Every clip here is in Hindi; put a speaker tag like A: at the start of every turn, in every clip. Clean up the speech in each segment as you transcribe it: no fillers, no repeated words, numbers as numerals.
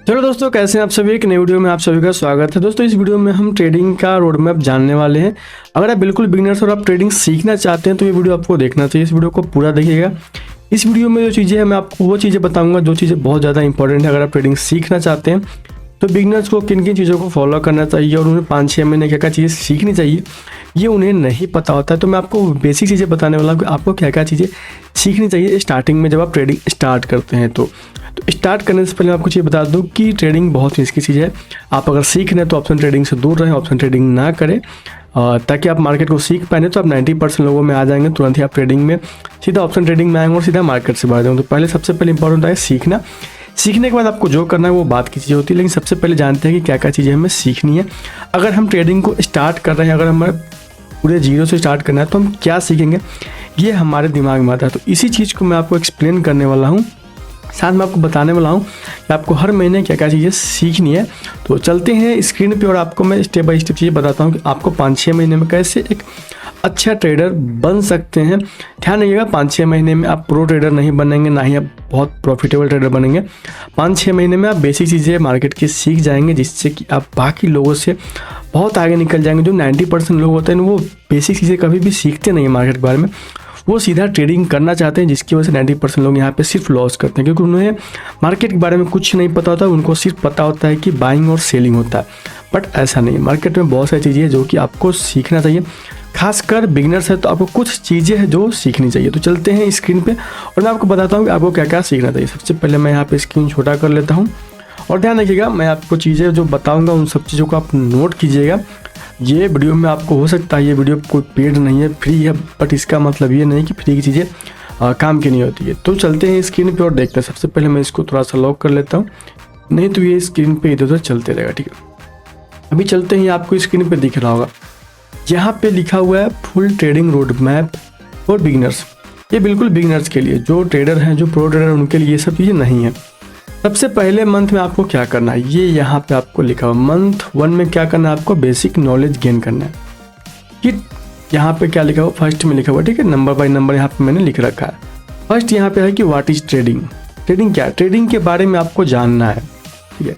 A: चलो दोस्तों, कैसे हैं आप सभी। एक नई वीडियो में आप सभी का स्वागत है। दोस्तों, इस वीडियो में हम ट्रेडिंग का रोड मैप जानने वाले हैं। अगर आप बिल्कुल बिगिनर्स और आप ट्रेडिंग सीखना चाहते हैं तो ये वीडियो आपको देखना चाहिए। इस वीडियो को पूरा देखिएगा। इस वीडियो में जो चीज़ें हैं मैं आपको वो चीज़ें बताऊंगा जो चीज़ें बहुत ज़्यादा इंपॉर्टेंट है। अगर आप ट्रेडिंग सीखना चाहते हैं तो बिगिनर्स को किन किन चीज़ों को फॉलो करना चाहिए और उन्हें 5-6 महीने क्या क्या चीज़ें सीखनी चाहिए, ये उन्हें नहीं पता होता है। तो मैं आपको बेसिक चीज़ें बताने वाला हूँ कि आपको क्या क्या चीज़ें सीखनी चाहिए स्टार्टिंग में जब आप ट्रेडिंग स्टार्ट करते हैं। तो स्टार्ट करने से पहले मैं आपको ये बता दूं कि ट्रेडिंग बहुत रिस्की चीज़ है। आप अगर सीख रहे हैं तो ऑप्शन ट्रेडिंग से दूर रहें, ऑप्शन ट्रेडिंग ना करें ताकि आप मार्केट को सीख पाए। तो आप 90% लोगों में आ जाएंगे, तुरंत ही आप ट्रेडिंग में सीधा ऑप्शन ट्रेडिंग में आएंगे और सीधा मार्केट से बाहर जाएंगे। तो पहले सबसे पहले इंपॉर्टेंट है सीखना। सीखने के बाद आपको जो करना है वो बात की चीज़ होती है, लेकिन सबसे पहले जानते हैं कि क्या क्या चीज़ें हमें सीखनी है। अगर हम ट्रेडिंग को स्टार्ट कर रहे हैं, अगर हमें पूरे जीरो से स्टार्ट करना है तो हम क्या सीखेंगे, ये हमारे दिमाग में आता है। तो इसी चीज़ को मैं आपको एक्सप्लेन करने वाला हूँ, साथ में आपको बताने वाला हूँ कि आपको हर महीने क्या क्या चीज़ें सीखनी है। तो चलते हैं स्क्रीन पे और आपको मैं स्टेप बाय स्टेप चीज़ें बताता हूँ कि आपको 5-6 महीने में कैसे एक अच्छा ट्रेडर बन सकते हैं। ध्यान रखिएगा, 5-6 महीने में आप प्रो ट्रेडर नहीं बनेंगे, ना ही आप बहुत प्रॉफिटेबल ट्रेडर बनेंगे। 5-6 महीने में आप बेसिक चीज़ें मार्केट की सीख जाएंगे, जिससे कि आप बाकी लोगों से बहुत आगे निकल जाएंगे। जो 90% लोग होते हैं वो बेसिक चीज़ें कभी भी सीखते नहीं है मार्केट के बारे में, वो सीधा ट्रेडिंग करना चाहते हैं, जिसकी वजह से 90% लोग यहाँ पे सिर्फ लॉस करते हैं, क्योंकि उन्हें मार्केट के बारे में कुछ नहीं पता होता। उनको सिर्फ पता होता है कि बाइंग और सेलिंग होता है, बट ऐसा नहीं है। मार्केट में बहुत सारी चीज़ें हैं जो कि आपको सीखना चाहिए, खासकर बिगिनर्स है तो आपको कुछ चीज़ें हैं जो सीखनी चाहिए। तो चलते हैं स्क्रीन पे और मैं आपको बताता हूँ कि आपको क्या क्या सीखना चाहिए। सबसे पहले मैं यहाँ पे स्क्रीन छोटा कर लेता हूँ और ध्यान रखिएगा, मैं आपको चीज़ें जो बताऊँगा उन सब चीज़ों को आप नोट कीजिएगा। ये वीडियो में आपको हो सकता है ये वीडियो कोई पेड नहीं है, फ्री है, बट इसका मतलब ये नहीं कि फ्री की चीज़ें काम की नहीं होती है। तो चलते हैं स्क्रीन पे और देखते हैं। सबसे पहले मैं इसको थोड़ा सा लॉक कर लेता हूँ, नहीं तो ये स्क्रीन पे इधर उधर चलते रहेगा। ठीक है, अभी चलते हैं। आपको स्क्रीन पे दिख रहा होगा, यहाँ पे लिखा हुआ है full trading road map for beginners. ये बिल्कुल बिगिनर्स के लिए, जो ट्रेडर हैं, जो प्रो ट्रेडर, उनके लिए ये सब चीज़ें नहीं है। सबसे पहले मंथ में आपको क्या करना है, ये यहाँ पे आपको लिखा हुआ मंथ 1 में क्या करना है, आपको बेसिक नॉलेज गेन करना है। कि यहाँ पे क्या लिखा हुआ, फर्स्ट में लिखा हुआ, ठीक है, नंबर बाय नंबर यहाँ पे मैंने लिख रखा है। फर्स्ट यहाँ पे है कि व्हाट इज ट्रेडिंग। ट्रेडिंग क्या है, ट्रेडिंग के बारे में आपको जानना है। ठीक है,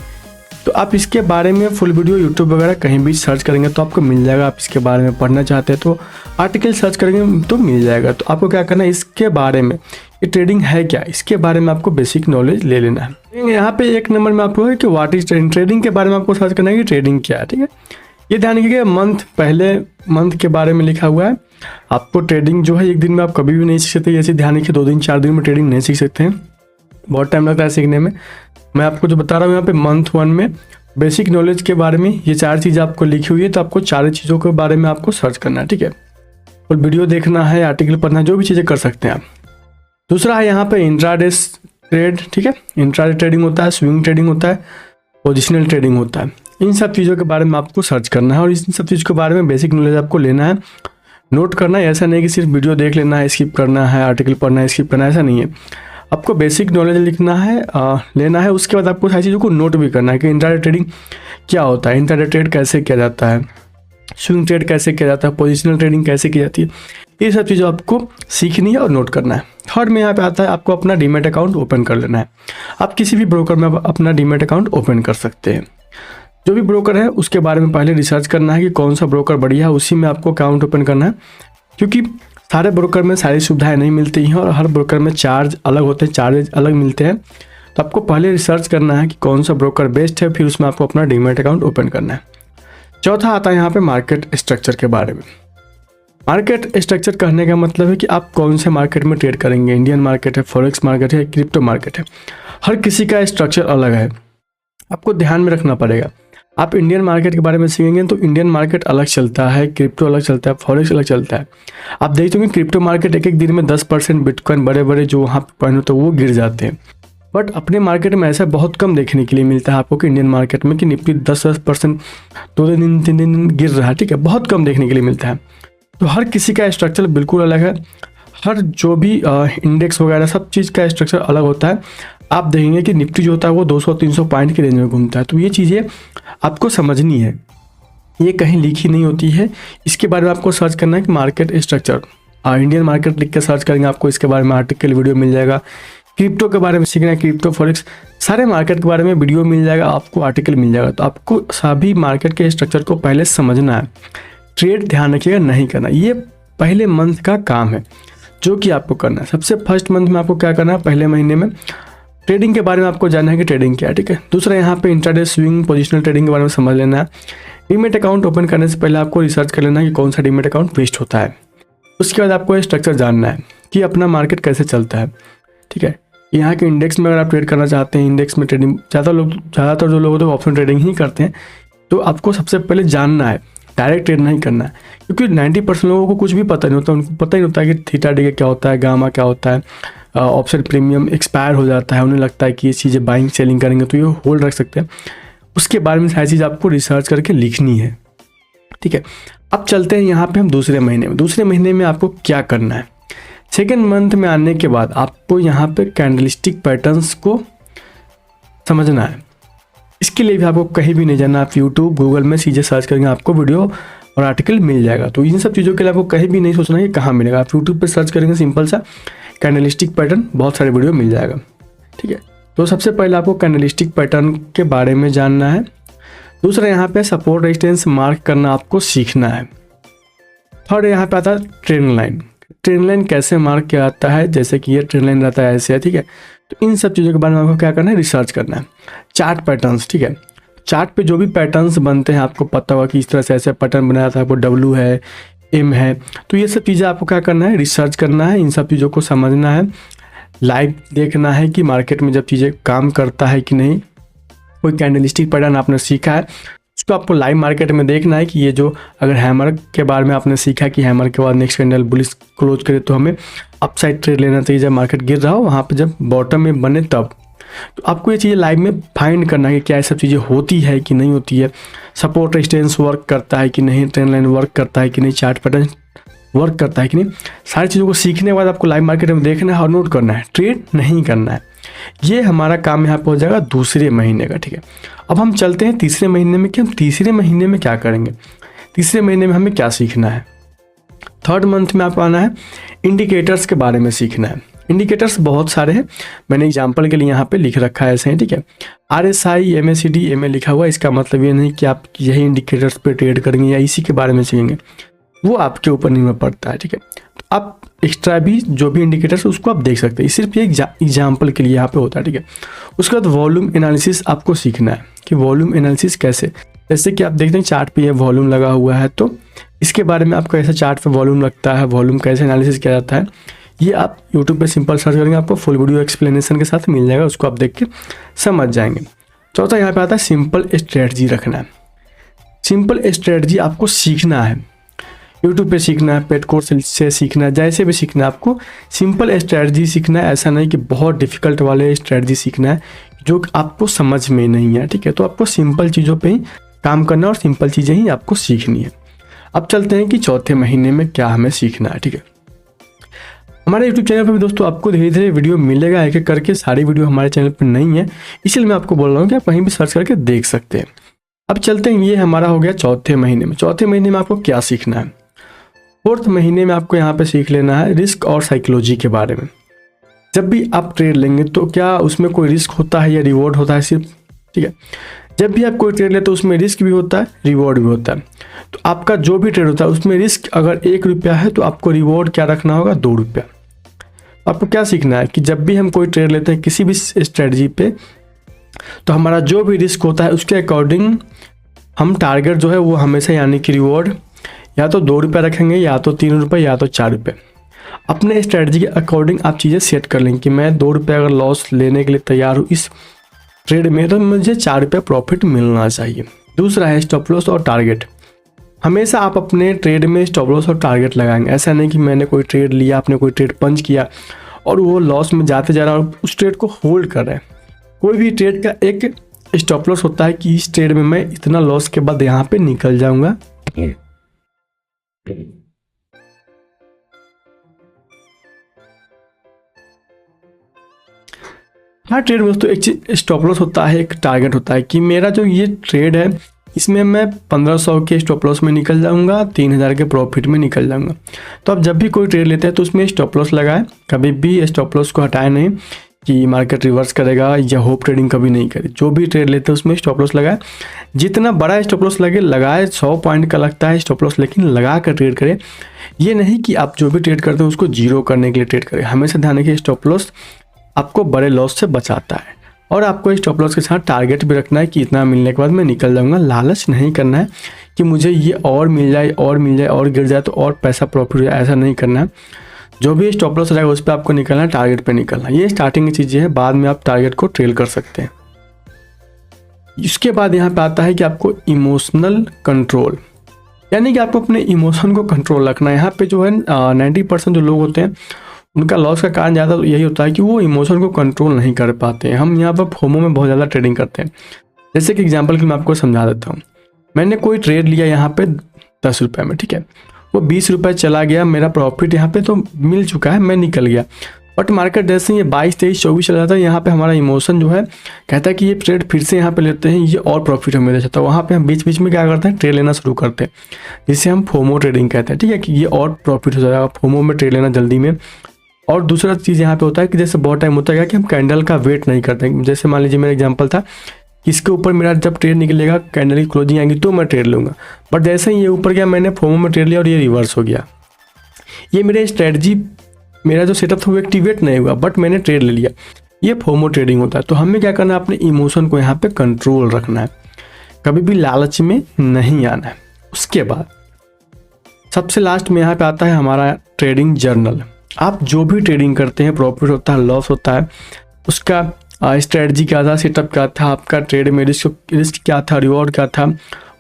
A: तो आप इसके बारे में फुल वीडियो यूट्यूब वगैरह कहीं भी सर्च करेंगे तो आपको मिल जाएगा। आप इसके बारे में पढ़ना चाहते हैं तो आर्टिकल सर्च करेंगे तो मिल जाएगा। तो आपको क्या करना है, इसके बारे में, ये ट्रेडिंग है क्या, इसके बारे में आपको बेसिक नॉलेज ले लेना है। यहाँ पे 1 नंबर में आपको है कि व्हाट इज ट्रेडिंग। ट्रेडिंग के बारे में आपको सर्च करना है कि ट्रेडिंग क्या है। ठीक है, ये ध्यान रखिएगा, मंथ पहले मंथ के बारे में लिखा हुआ है। आपको ट्रेडिंग जो है एक दिन में आप कभी भी नहीं सीख सकते। जैसे ध्यान रखिए, 2 दिन 4 दिन में ट्रेडिंग नहीं सीख सकते हैं, बहुत टाइम लगता है सीखने में। मैं आपको जो बता रहा हूँ यहाँ पे मंथ 1 में बेसिक नॉलेज के बारे में ये 4 चीज़ आपको लिखी हुई है। तो आपको 4 चीज़ों के बारे में आपको सर्च करना है। ठीक है, और वीडियो देखना है, आर्टिकल पढ़ना है, जो भी चीज़ें कर सकते हैं आप। दूसरा है यहाँ पे इंट्राडे ट्रेड। ठीक है, इंट्राडे ट्रेडिंग होता है, स्विंग ट्रेडिंग होता है, पोजिशनल ट्रेडिंग होता है। इन सब चीज़ों के बारे में आपको सर्च करना है और इन सब चीज़ के बारे में बेसिक नॉलेज आपको लेना है, नोट करना है। ऐसा नहीं कि सिर्फ वीडियो देख लेना है, स्किप करना है, आर्टिकल पढ़ना है, स्किप करना है, ऐसा नहीं है। आपको बेसिक नॉलेज लिखना है, लेना है। उसके बाद आपको सारी चीज़ों को नोट भी करना है कि इंट्राडे ट्रेडिंग क्या होता है, इंट्राडे ट्रेड कैसे किया जाता है, स्विंग ट्रेड कैसे किया जाता है, पोजिशनल ट्रेडिंग कैसे की जाती है। ये सब चीज़ें आपको सीखनी है और नोट करना है। थर्ड में यहाँ पे आता है आपको अपना डीमैट अकाउंट ओपन कर लेना है। आप किसी भी ब्रोकर में अपना डीमैट अकाउंट ओपन कर सकते हैं। जो भी ब्रोकर है उसके बारे में पहले रिसर्च करना है कि कौन सा ब्रोकर बढ़िया है, उसी में आपको अकाउंट ओपन करना है। क्योंकि सारे ब्रोकर में सारी सुविधाएं नहीं मिलती हैं और हर ब्रोकर में चार्ज अलग होते हैं, चार्जेज अलग मिलते हैं। तो आपको पहले रिसर्च करना है कि कौन सा ब्रोकर बेस्ट है, फिर उसमें आपको अपना डीमैट अकाउंट ओपन करना है। चौथा आता है यहाँ पे मार्केट स्ट्रक्चर के बारे में। मार्केट स्ट्रक्चर कहने का मतलब है कि आप कौन से मार्केट में ट्रेड करेंगे। इंडियन मार्केट है, फॉरेक्स मार्केट है, क्रिप्टो मार्केट है, हर किसी का स्ट्रक्चर अलग है, आपको ध्यान में रखना पड़ेगा। आप इंडियन मार्केट के बारे में सीखेंगे तो इंडियन मार्केट अलग चलता है, क्रिप्टो अलग चलता है, फॉरेक्स अलग चलता है। आप देखते होंगे क्रिप्टो मार्केट एक दिन में 10% बिटकॉइन बड़े बड़े जो वहाँ पे कॉइन होते हैं वो गिर जाते हैं, बट अपने मार्केट में ऐसा बहुत कम देखने के लिए मिलता है आपको कि इंडियन मार्केट में कि निफ्टी 10% 2 दिन 3 दिन गिर रहा है। ठीक है, बहुत कम देखने के लिए मिलता है। तो हर किसी का स्ट्रक्चर बिल्कुल अलग है, हर जो भी इंडेक्स वगैरह सब चीज़ का स्ट्रक्चर अलग होता है। आप देखेंगे कि निफ्टी जो होता है वो 200-300 पॉइंट की रेंज में घूमता है। तो ये चीज़ें आपको समझनी है, ये कहीं लिखी नहीं होती है। इसके बारे में आपको सर्च करना है कि मार्केट स्ट्रक्चर, इंडियन मार्केट लिख के सर्च करेंगे आपको इसके बारे में आर्टिकल वीडियो मिल जाएगा। क्रिप्टो के बारे में सीखना है, क्रिप्टो फॉरेक्स, सारे मार्केट के बारे में वीडियो मिल जाएगा, आपको आर्टिकल मिल जाएगा। तो आपको सभी मार्केट के स्ट्रक्चर को पहले समझना है। ट्रेड ध्यान रखिएगा नहीं करना, ये पहले मंथ का काम है जो कि आपको करना है। सबसे फर्स्ट मंथ में आपको क्या करना है, पहले महीने में ट्रेडिंग के बारे में आपको जानना है कि ट्रेडिंग क्या है, ठीक है। दूसरा यहाँ पे इंट्राडे, स्विंग, पोजिशनल ट्रेडिंग के बारे में समझ लेना है। डीमेट अकाउंट ओपन करने से पहले आपको रिसर्च कर लेना है कि कौन सा डीमेट अकाउंट बेस्ट होता है। उसके बाद आपको स्ट्रक्चर जानना है कि अपना मार्केट कैसे चलता है, ठीक है। यहाँ के इंडेक्स में अगर आप ट्रेड करना चाहते हैं, इंडेक्स में ट्रेडिंग ज़्यादातर जो लोग होते हैं ऑप्शन ट्रेडिंग ही करते हैं। तो आपको सबसे पहले जानना है, डायरेक्ट ट्रेड नहीं करना है, क्योंकि 90% लोगों को कुछ भी पता नहीं होता। उनको पता ही नहीं होता है कि थीटा डी क्या होता है, गामा क्या होता है, ऑप्शन प्रीमियम एक्सपायर हो जाता है। उन्हें लगता है कि ये चीज़ें बाइंग सेलिंग करेंगे तो ये होल्ड रख सकते हैं। उसके बारे में सारी चीज़ आपको रिसर्च करके लिखनी है, ठीक है। अब चलते हैं यहाँ पे हम दूसरे महीने में। दूसरे महीने में आपको क्या करना है, सेकेंड मंथ में आने के बाद आपको यहाँ पे कैंडलस्टिक पैटर्न्स को समझना है। इसके लिए भी आपको कहीं भी नहीं जाना, आप यूट्यूब, गूगल में सीधे सर्च करेंगे, आपको वीडियो और आर्टिकल मिल जाएगा। तो इन सब चीज़ों के लिए आपको कहीं भी नहीं सोचना है कि कहाँ मिलेगा। आप यूट्यूब पे सर्च करेंगे सिंपल सा कैंडलस्टिक पैटर्न, बहुत सारे वीडियो मिल जाएगा, ठीक है। तो सबसे पहले आपको कैंडलस्टिक पैटर्न के बारे में जानना है। दूसरा यहाँ पे सपोर्ट रेजिस्टेंस मार्क करना आपको सीखना है। थर्ड यहाँ पे आता है ट्रेंड लाइन। ट्रेंड लाइन कैसे मार्क किया जाता है, जैसे कि ये ट्रेंड लाइन रहता है ऐसे है, ठीक है। तो इन सब चीज़ों के बारे में आपको क्या करना है, रिसर्च करना है। चार्ट पैटर्न्स, ठीक है। चार्ट पे जो भी पैटर्न्स बनते हैं आपको पता होगा कि इस तरह से ऐसे पैटर्न बनाया था, आपको डब्ल्यू है, एम है। तो ये सब चीज़ें आपको क्या करना है, रिसर्च करना है, इन सब चीज़ों को समझना है, लाइव देखना है कि मार्केट में जब चीज़ें काम करता है कि नहीं। कोई कैंडलस्टिक पैटर्न आपने सीखा है, उसको आपको लाइव मार्केट में देखना है कि ये जो अगर हैमर के बारे में आपने सीखा कि हैमर के बाद नेक्स्ट कैंडल बुलिश क्लोज करे तो हमें अपसाइड ट्रेड लेना चाहिए जब मार्केट गिर रहा हो, वहाँ पे जब बॉटम में बने तब। तो आपको ये चीज़ें लाइव में फाइंड करना है कि क्या ये सब चीज़ें होती है कि नहीं होती है, सपोर्ट रेजिस्टेंस वर्क करता है कि नहीं, ट्रेंड लाइन वर्क करता है कि नहीं, चार्ट पैटर्न वर्क करता है कि नहीं। सारी चीज़ों को सीखने के बाद आपको लाइव मार्केट में देखना है और नोट करना है, ट्रेड नहीं करना है। ये हमारा काम यहाँ पे हो जाएगा दूसरे महीने का, ठीक है। अब हम चलते हैं तीसरे महीने में कि हम तीसरे महीने में क्या करेंगे, तीसरे महीने में हमें क्या सीखना है। थर्ड मंथ में आपको आना है इंडिकेटर्स के बारे में सीखना है। इंडिकेटर्स बहुत सारे हैं, मैंने एग्जांपल के लिए यहाँ पे लिख रखा है ऐसे ही, ठीक है। RSI, MACD, MA लिखा हुआ है। इसका मतलब ये नहीं कि आप यही इंडिकेटर्स पे ट्रेड करेंगे या इसी के बारे में सीखेंगे, वो आपके ऊपर निर्भर पड़ता है, ठीक है। तो आप एक्स्ट्रा भी जो भी इंडिकेटर्स उसको आप देख सकते हैं, सिर्फ ये एग्जाम्पल के लिए यहाँ पे होता है, ठीक है। उसके बाद वॉल्यूम एनालिसिस आपको सीखना है कि वॉल्यूम एनालिसिस कैसे, जैसे कि आप देखते हैं चार्ट पे ये वॉल्यूम लगा हुआ है, तो इसके बारे में आपको कैसे चार्ट पे वॉल्यूम लगता है, वॉल्यूम कैसे एनालिसिस किया जाता है, ये आप यूट्यूब पे सिंपल सर्च करेंगे, आपको फुल वीडियो एक्सप्लेनेशन के साथ मिल जाएगा, उसको आप देख के समझ जाएंगे। चौथा यहाँ पे आता है सिंपल स्ट्रेटजी रखना है। सिंपल स्ट्रेटजी आपको सीखना है, यूट्यूब पे सीखना है, पेड कोर्स से सीखना है, जैसे भी सीखना है आपको सिंपल स्ट्रेटजी सीखना है। ऐसा नहीं कि बहुत डिफिकल्ट वाले स्ट्रेटजी सीखना है जो आपको समझ में नहीं है, ठीक है। तो आपको सिंपल चीज़ों पे ही काम करना है और सिंपल चीज़ें ही आपको सीखनी है। अब चलते हैं कि चौथे महीने में क्या हमें सीखना है, ठीक है। हमारे यूट्यूब चैनल पर भी दोस्तों आपको धीरे धीरे वीडियो मिलेगा, एक एक करके। सारी वीडियो हमारे चैनल पर नहीं है, इसलिए मैं आपको बोल रहा हूँ कि आप कहीं भी सर्च करके देख सकते हैं। अब चलते हैं, ये हमारा हो गया चौथे महीने में। चौथे महीने में आपको क्या सीखना है। फोर्थ महीने में आपको यहाँ पे सीख लेना है रिस्क और साइकोलॉजी के बारे में। जब भी आप ट्रेड लेंगे तो क्या उसमें कोई रिस्क होता है या रिवॉर्ड होता है सिर्फ, ठीक है। जब भी आप कोई ट्रेड लेते तो उसमें रिस्क भी होता है, रिवॉर्ड भी होता है। तो आपका जो भी ट्रेड होता है उसमें रिस्क अगर 1 रुपया है तो आपको रिवॉर्ड क्या रखना होगा, 2 रुपया। आपको क्या सीखना है कि जब भी हम कोई ट्रेड लेते हैं किसी भी स्ट्रेटजी पे, तो हमारा जो भी रिस्क होता है उसके अकॉर्डिंग हम टारगेट जो है वो हमेशा यानी कि रिवॉर्ड या तो 2 रुपये रखेंगे, या तो 3 रुपये, या तो 4 रुपये। अपने स्ट्रेटजी के अकॉर्डिंग आप चीज़ें सेट कर लेंगे कि मैं 2 रुपये अगर लॉस लेने के लिए तैयार हूँ इस ट्रेड में, तो मुझे 4 रुपये प्रॉफिट मिलना चाहिए। दूसरा है स्टॉप लॉस और टारगेट। हमेशा आप अपने ट्रेड में स्टॉप लॉस और टारगेट लगाएंगे। ऐसा नहीं कि मैंने कोई ट्रेड लिया, आपने कोई ट्रेड पंच किया और वो लॉस में जाते जा रहा है और उस ट्रेड को होल्ड कर रहे हैं। कोई भी ट्रेड का एक स्टॉप लॉस होता है कि इस ट्रेड में मैं इतना लॉस के बाद यहाँ पे निकल जाऊंगा। हर ट्रेड में दोस्तों एक स्टॉप लॉस होता है, एक टारगेट होता है कि मेरा जो ये ट्रेड है इसमें मैं 1500 के स्टॉप लॉस में निकल जाऊंगा, 3000 के प्रॉफिट में निकल जाऊंगा। तो आप जब भी कोई ट्रेड लेते हैं तो उसमें स्टॉप लॉस लगाएं, कभी भी स्टॉप लॉस को हटाएं नहीं। कि मार्केट रिवर्स करेगा या होप ट्रेडिंग कभी नहीं करे। जो भी ट्रेड लेते हैं उसमें स्टॉप लॉस लगाए, जितना बड़ा स्टॉप लॉस लगे लगाए, 100 पॉइंट का लगता है स्टॉप लॉस, लेकिन लगा कर ट्रेड करें। ये नहीं कि आप जो भी ट्रेड करते हैं उसको जीरो करने के लिए ट्रेड करें। हमेशा ध्यान रखिए स्टॉप लॉस आपको बड़े लॉस से बचाता है, और आपको स्टॉप लॉस के साथ टारगेट भी रखना है कि इतना मिलने के बाद मैं निकल जाऊंगा। लालच नहीं करना है कि मुझे ये और मिल जाए और मिल जाए और गिर जाए तो और पैसा प्रॉफिट हो जाए, ऐसा नहीं करना है। जो भी स्टॉप लॉस रहेगा उस पर आपको निकलना है, टारगेट पे निकलना है। ये स्टार्टिंग की चीज़ें हैं, बाद में आप टारगेट को ट्रेल कर सकते हैं। इसके बाद यहाँ पे आता है कि आपको इमोशनल कंट्रोल, यानी कि आपको अपने इमोशन को कंट्रोल रखना है। यहाँ पे जो है 90% जो लोग होते हैं उनका लॉस का कारण ज़्यादा यही होता है कि वो इमोशन को कंट्रोल नहीं कर पाते हैं। हम यहाँ पर फोमो में बहुत ज़्यादा ट्रेडिंग करते हैं। जैसे कि एग्जांपल की मैं आपको समझा देता हूँ। मैंने कोई ट्रेड लिया यहाँ पे 10 रुपये में, ठीक है, वो 20 रुपये चला गया, मेरा प्रॉफिट यहाँ पे तो मिल चुका है, मैं निकल गया। बट मार्केट जैसे ही ये 22, 23, 24 चला जाता है, यहाँ पे हमारा इमोशन जो है कहता है कि ये ट्रेड फिर से यहाँ पे लेते हैं, ये और प्रॉफिट हमें मिल जाता है। वहाँ पे हम बीच बीच में क्या करते हैं, ट्रेड लेना शुरू करते हैं, जिसे हम फोमो ट्रेडिंग कहते हैं, ठीक है, कि ये और प्रॉफिट हो जाएगा, फोमो में ट्रेड लेना जल्दी में। और दूसरा चीज़ यहाँ पे होता है कि जैसे बहुत टाइम होता है कि हम कैंडल का वेट नहीं करते। जैसे मान लीजिए मेरा एग्जांपल था, इसके ऊपर मेरा जब ट्रेड निकलेगा, कैंडल की क्लोजिंग आएगी तो मैं ट्रेड लूँगा। बट जैसे ही ये ऊपर गया, मैंने फोमो में ट्रेड लिया और ये रिवर्स हो गया। ये मेरे स्ट्रेटजी, मेरा जो सेटअप था वो एक्टिवेट नहीं हुआ, बट मैंने ट्रेड ले लिया। ये फोमो ट्रेडिंग होता है। तो हमें क्या करना है, अपने इमोशन को यहाँ पे कंट्रोल रखना है, कभी भी लालच में नहीं आना है। उसके बाद सबसे लास्ट में यहाँ पे आता है हमारा ट्रेडिंग जर्नल। आप जो भी ट्रेडिंग करते हैं, प्रॉफिट होता है, लॉस होता है, उसका स्ट्रेटजी क्या था, सेटअप क्या था, आपका ट्रेड में रिस्क क्या था, रिवॉर्ड क्या था,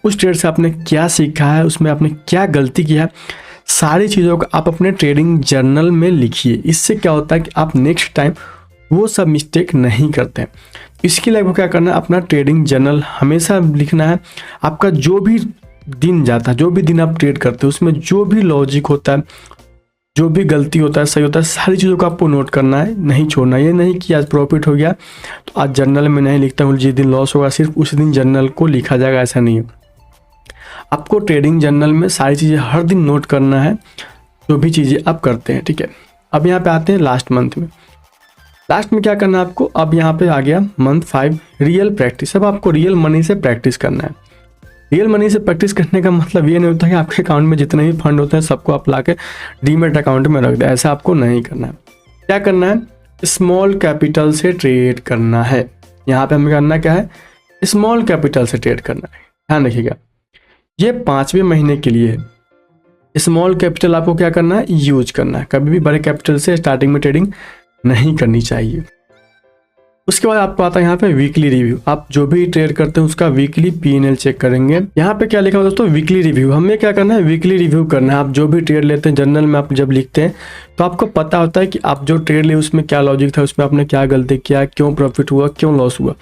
A: उस ट्रेड से आपने क्या सीखा है, उसमें आपने क्या गलती किया है, सारी चीज़ों को आप अपने ट्रेडिंग जर्नल में लिखिए। इससे क्या होता है कि आप नेक्स्ट टाइम वो सब मिस्टेक नहीं करते हैं। इसके लिए आपको क्या करना है, अपना ट्रेडिंग जर्नल हमेशा लिखना है। आपका जो भी दिन जाता है, जो भी दिन आप ट्रेड करते हैं, उसमें जो भी लॉजिक होता है, जो भी गलती होता है, सही होता है, सारी चीज़ों को आपको नोट करना है, नहीं छोड़ना। ये नहीं कि आज प्रॉफिट हो गया तो आज जर्नल में नहीं लिखता हूँ, जिस दिन लॉस होगा सिर्फ उस दिन जर्नल को लिखा जाएगा, ऐसा नहीं है। आपको ट्रेडिंग जर्नल में सारी चीज़ें हर दिन नोट करना है, जो भी चीज़ें आप करते हैं, ठीक है। अब यहाँ पे आते हैं लास्ट मंथ में। लास्ट में क्या करना है आपको, अब यहाँ पे आ गया मंथ 5, रियल प्रैक्टिस। अब आपको रियल मनी से प्रैक्टिस करना है। रियल मनी से प्रैक्टिस करने का मतलब ये नहीं होता कि आपके अकाउंट में जितने भी फंड होते हैं सबको आप ला के डीमेट अकाउंट में रख दें, ऐसा आपको नहीं करना है। क्या करना है, स्मॉल कैपिटल से ट्रेड करना है। यहाँ पे हमें करना क्या है, स्मॉल कैपिटल से ट्रेड करना है। ध्यान रखिएगा, ये 5वें महीने के लिए है। स्मॉल कैपिटल आपको क्या करना है, यूज करना है। कभी भी बड़े कैपिटल से स्टार्टिंग में ट्रेडिंग नहीं करनी चाहिए। उसके बाद आपको आता है यहाँ पे वीकली रिव्यू। आप जो भी ट्रेड करते हैं उसका वीकली P&L चेक करेंगे। यहाँ पे क्या लिखा हुआ दोस्तों, वीकली रिव्यू। हमें क्या करना है, वीकली रिव्यू करना है। आप जो भी ट्रेड लेते हैं जर्नल में आप जब लिखते हैं तो आपको पता होता है कि आप जो ट्रेड लिए उसमें क्या लॉजिक था, उसमें आपने क्या गलती किया, क्यों प्रॉफिट हुआ, क्यों लॉस हुआ,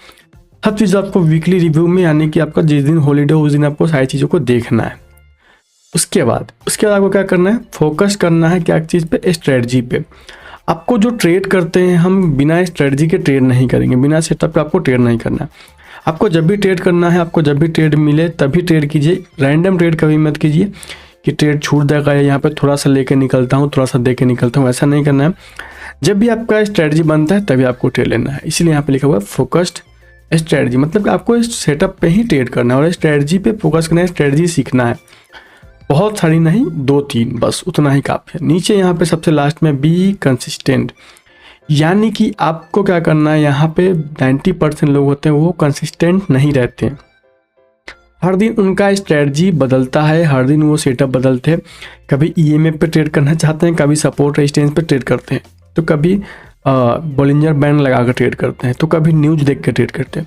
A: हर चीज़ आपको वीकली रिव्यू में, यानी कि आपका जिस दिन हॉलीडे उस दिन आपको सारी चीज़ों को देखना है। उसके बाद आपको क्या करना है, फोकस करना है क्या चीज़ पे, स्ट्रेटजी पे। आपको जो ट्रेड करते हैं, हम बिना स्ट्रेटजी के ट्रेड नहीं करेंगे, बिना सेटअप पे आपको ट्रेड नहीं करना है। आपको जब भी ट्रेड करना है, आपको जब भी ट्रेड मिले तभी ट्रेड कीजिए। रैंडम ट्रेड कभी मत कीजिए कि ट्रेड छूट जाएगा, यहाँ पे थोड़ा सा लेके निकलता हूँ, थोड़ा सा दे के निकलता हूँ, ऐसा नहीं करना है। जब भी आपका स्ट्रेटजी बनता है तभी आपको ट्रेड लेना है। इसलिए यहाँ पे लिखा हुआ है फोकस्ड स्ट्रेटजी, मतलब कि आपको इस सेटअप पे ही ट्रेड करना है और स्ट्रेटजी पे फोकस करना है, स्ट्रेटजी सीखना है। बहुत सारी नहीं, 2-3 बस, उतना ही काफ़ी है। नीचे यहाँ पे सबसे लास्ट में बी कंसिस्टेंट, यानी कि आपको क्या करना है, यहाँ पे 90% लोग होते हैं वो कंसिस्टेंट नहीं रहते हैं। हर दिन उनका स्ट्रेटजी बदलता है, हर दिन वो सेटअप बदलते हैं। कभी EMA पे ट्रेड करना चाहते हैं, कभी सपोर्ट रेजिस्टेंस पे ट्रेड करते हैं, तो कभी बॉलिंजर बैंड लगा कर ट्रेड करते हैं, तो कभी न्यूज़ देख कर ट्रेड करते हैं।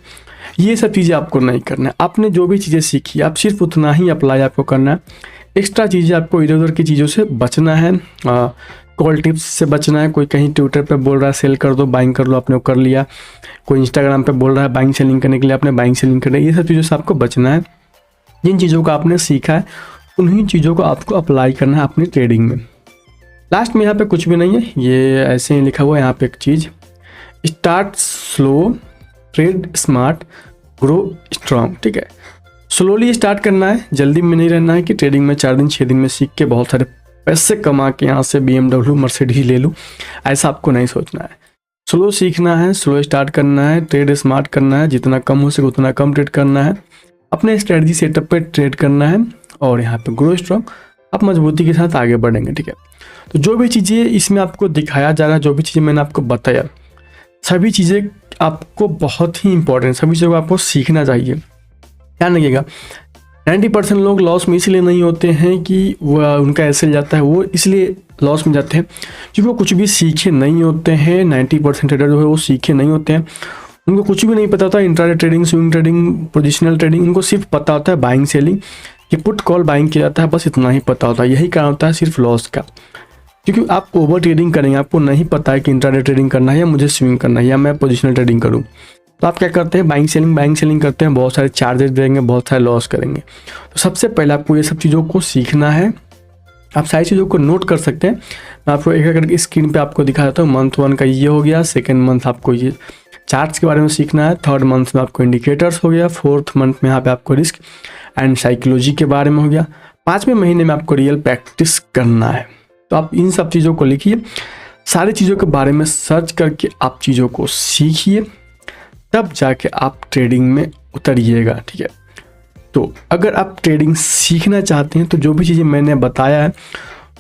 A: ये सब चीज़ें आपको नहीं करना है। आपने जो भी चीज़ें सीखी आप सिर्फ उतना ही अप्लाई आपको करना है। एक्स्ट्रा चीज़ें आपको इधर उधर की चीज़ों से बचना है, कॉल टिप्स से बचना है। कोई कहीं ट्विटर पे बोल रहा है सेल कर दो, बाइंग कर लो, आपने वो कर लिया। कोई इंस्टाग्राम पे बोल रहा है बाइंग सेलिंग करने के लिए, आपने बाइंग सेलिंग करना है। ये सब चीज़ों से आपको बचना है। जिन चीज़ों को आपने सीखा है उन्हीं चीज़ों को आपको अप्लाई करना है अपनी ट्रेडिंग में। लास्ट में यहाँ पे कुछ भी नहीं है, ये ऐसे ही लिखा हुआ है यहाँ पे एक चीज़, start slow, trade smart, grow strong. ठीक है, स्लोली स्टार्ट करना है, जल्दी में नहीं रहना है कि ट्रेडिंग में 4 दिन 6 दिन में सीख के बहुत सारे पैसे कमा के यहाँ से BMW मर्सिडीज ले लूँ, ऐसा आपको नहीं सोचना है। स्लो सीखना है, स्लो स्टार्ट करना है, ट्रेड स्मार्ट करना है, जितना कम हो सके उतना कम ट्रेड करना है, अपने स्ट्रेटजी सेटअप पे ट्रेड करना है और यहाँ पे ग्रो स्ट्रॉन्ग, आप मजबूती के साथ आगे बढ़ेंगे। ठीक है, तो जो भी चीज़ें इसमें आपको दिखाया जा रहा है, जो भी चीज़ें मैंने आपको बताया, सभी चीज़ें आपको बहुत ही इंपॉर्टेंट, सभी चीज़ों को आपको सीखना चाहिए। ध्यान रखिएगा, 90% लोग लॉस में इसलिए नहीं होते हैं कि वो उनका ऐसे जाता है, वो इसलिए लॉस में जाते हैं क्योंकि वो कुछ भी सीखे नहीं होते हैं। 90% ट्रेडर जो है वो सीखे नहीं होते हैं, उनको कुछ भी नहीं पता होता। Intraday trading, swing trading, positional trading, उनको सिर्फ पता होता है बाइंग सेलिंग, कि पुट कॉल बाइंग किया जाता है, बस इतना ही पता होता है। यही कारण होता है सिर्फ लॉस का, क्योंकि आप ओवर ट्रेडिंग करेंगे, आपको नहीं पता है कि इंट्राडे ट्रेडिंग करना है या मुझे स्विंग करना है या मैं पोजिशनल ट्रेडिंग करूँ, तो आप क्या करते हैं, बाइंग सेलिंग करते हैं, बहुत सारे चार्जेस देंगे, बहुत सारे लॉस करेंगे। तो सबसे पहले आपको ये सब चीज़ों को सीखना है। आप सारी चीज़ों को नोट कर सकते हैं, मैं आपको एक एक करके स्क्रीन पे आपको दिखा देता हूँ। मंथ 1 का ये हो गया, सेकेंड मंथ आपको ये चार्ट्स के बारे में सीखना है, थर्ड मंथ में आपको इंडिकेटर्स हो गया, फोर्थ मंथ में यहाँ पे आपको रिस्क एंड साइकोलॉजी के बारे में हो गया, 5वें महीने में आपको रियल प्रैक्टिस करना है। तो आप इन सब चीज़ों को लिखिए, सारी चीज़ों के बारे में सर्च करके आप चीज़ों को सीखिए, तब जाके आप ट्रेडिंग में उतरिएगा। ठीक है, तो अगर आप ट्रेडिंग सीखना चाहते हैं तो जो भी चीज़ें मैंने बताया है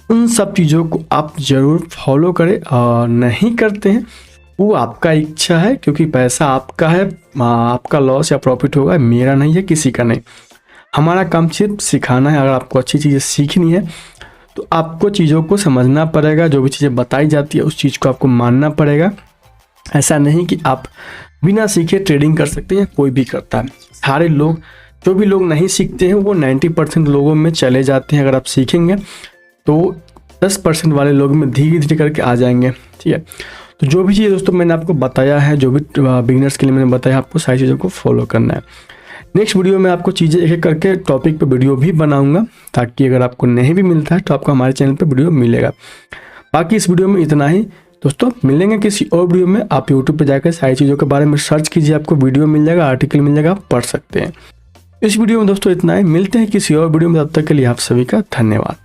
A: उन सब चीज़ों को आप ज़रूर फॉलो करें, और नहीं करते हैं वो आपका इच्छा है, क्योंकि पैसा आपका है, आपका लॉस या प्रॉफिट होगा, मेरा नहीं है, किसी का नहीं। हमारा काम सिर्फ सिखाना है। अगर आपको अच्छी चीज़ें सीखनी है तो आपको चीज़ों को समझना पड़ेगा, जो भी चीज़ें बताई जाती है उस चीज़ को आपको मानना पड़ेगा। ऐसा नहीं कि आप बिना सीखे ट्रेडिंग कर सकते हैं, कोई भी करता है। सारे लोग, जो भी लोग नहीं सीखते हैं वो 90% लोगों में चले जाते हैं। अगर आप सीखेंगे तो 10% वाले लोग में धीरे धीरे करके आ जाएंगे। ठीक है, तो जो भी चीज़ दोस्तों मैंने आपको बताया है, जो भी बिगिनर्स के लिए मैंने बताया, आपको सारी चीज़ों को फॉलो करना है। नेक्स्ट वीडियो में आपको चीज़ें एक एक करके टॉपिक पे वीडियो भी बनाऊंगा, ताकि अगर आपको नहीं भी मिलता है तो आपको हमारे चैनल पे वीडियो मिलेगा। बाकी इस वीडियो में इतना ही दोस्तों, मिलेंगे किसी और वीडियो में। आप यूट्यूब पे जाकर सारी चीज़ों के बारे में सर्च कीजिए, आपको वीडियो मिल जाएगा, आर्टिकल मिल जाएगा, आप पढ़ सकते हैं। इस वीडियो में दोस्तों इतना ही, मिलते हैं किसी और वीडियो में, तब तक के लिए आप सभी का धन्यवाद।